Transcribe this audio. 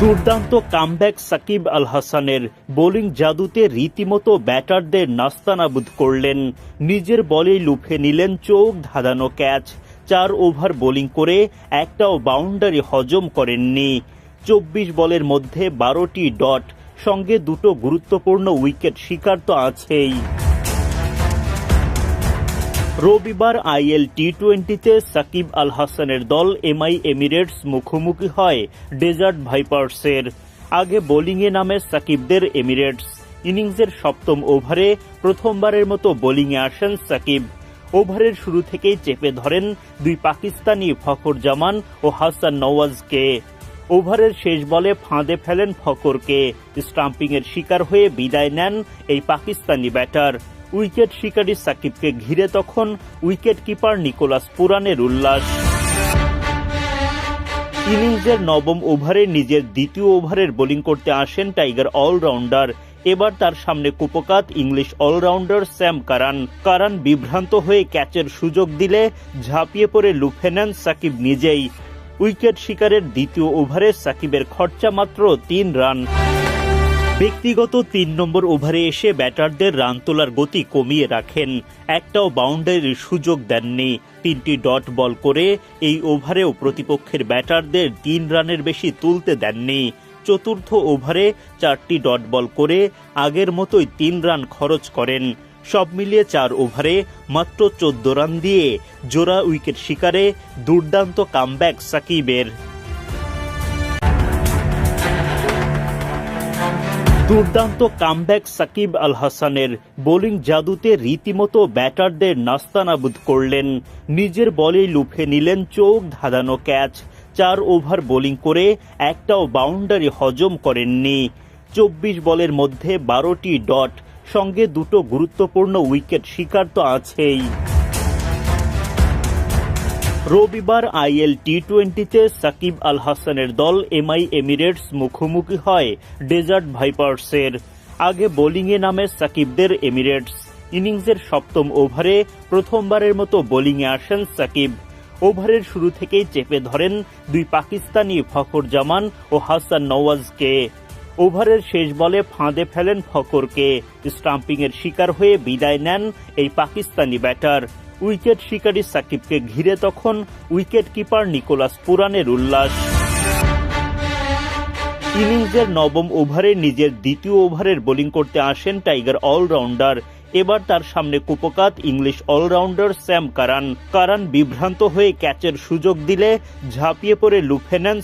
দুর্দান্ত কামব্যাক সাকিব আল হাসানের। বোলিং জাদুতে রীতিমতো ব্যাটারদের নাস্তানাবুদ করলেন। নিজের বলেই লুফে নিলেন চোখ ধাঁধানো ক্যাচ। 4 ওভার বোলিং করে একটাও বাউন্ডারি হজম করেননি। 24 বলের মধ্যে 12টি ডট, সঙ্গে 2টো গুরুত্বপূর্ণ উইকেট শিকার তো আছেই। রবিবার আইএল টি-20তে সাকিব আল হাসানের দল এমআই এমিরেটস মুখোমুখি হয় ডেজার্ট ভাইপার্সের। আগে বোলিংয়ে নামে সাকিবদের এমিরেটস। ইনিংসের 7ম ওভারে প্রথমবারের মতো বোলিংয়ে আসেন সাকিব। ওভারের শুরু থেকেই চেপে ধরেন 2 পাকিস্তানি ফখর জামান ও হাসান নওয়াজকে। ওভারের শেষ বলে ফাঁদে ফেলেন ফখরকে। স্টাম্পিংয়ের শিকার হয়ে বিদায় নেন এই পাকিস্তানি ব্যাটার। উইকেট শিকারী সাকিবকে ঘিরে তখন উইকেট কিপার নিকোলাস পুরানের উল্লাস। ইনিংসের 9ম ওভারে নিজের দ্বিতীয় ওভারের বোলিং করতে আসেন টাইগার অলরাউন্ডার। এবার তার সামনে কুপোকাত ইংলিশ অলরাউন্ডার স্যাম কারান বিভ্রান্ত হয়ে ক্যাচের সুযোগ দিলে ঝাঁপিয়ে পড়ে লুফে নেন সাকিব নিজেই। উইকেট শিকারের দ্বিতীয় ওভারে সাকিবের খরচা মাত্র 3 রান। ব্যক্তিগত 3 নম্বর ওভারে এসে ব্যাটারদের রান তোলার গতি কমিয়ে রাখেন। একটাও বাউন্ডারির সুযোগ দেননি। 3টি ডট বল করে এই ওভারেও প্রতিপক্ষের ব্যাটারদের 3 রানের বেশি তুলতে দেননি। চতুর্থ ওভারে 4টি ডট বল করে আগের মতোই 3 রান খরচ করেন। সব মিলিয়ে 4 ওভারে মাত্র 14 রান দিয়ে জোড়া উইকেট শিকারে দুর্দান্ত কামব্যাক সাকিবের। দুর্দান্ত কামব্যাক সাকিব আল হাসানের। বোলিং জাদুতে রীতিমতো ব্যাটারদের নাস্তানাবুদ করলেন। নিজের বলেই লুফে নিলেন চোখ ধাঁধানো ক্যাচ। 4 ওভার বোলিং করে একটাও বাউন্ডারি হজম করেননি। 24 বলের মধ্যে 12টি ডট, সঙ্গে 2টো গুরুত্বপূর্ণ উইকেট শিকার তো আছেই। রবিবার আইএল টি-20তে সাকিব আল হাসানের দল এমআই এমিরেটস মুখোমুখি হয় ডেজার্ট ভাইপার্সের। আগে বোলিংয়ে নামে সাকিবদের এমিরেটস। ইনিংসের 7ম ওভারে প্রথমবারের মতো বোলিংয়ে আসেন সাকিব। ওভারের শুরু থেকেই চেপে ধরেন 2 পাকিস্তানি ফখর জামান ও হাসান নওয়াজকে। ওভারের শেষ বলে ফাঁদে ফেলেন ফখরকে। স্টাম্পিংয়ের শিকার হয়ে বিদায় নেন এই পাকিস্তানি ব্যাটার। উইকেট শিকারী সাকিবকে ঘিরে তখন উইকেট কিপার নিকোলাস পুরানের উল্লাস। ইনিংসের 9ম ওভারে নিজের দ্বিতীয় ওভারের বোলিং করতে আসেন টাইগার অলরাউন্ডার। এবার তার সামনে কুপোকাত ইংলিশ অলরাউন্ডার স্যাম কারান বিভ্রান্ত হয়ে ক্যাচের সুযোগ দিলে ঝাঁপিয়ে পড়ে লুফে নেন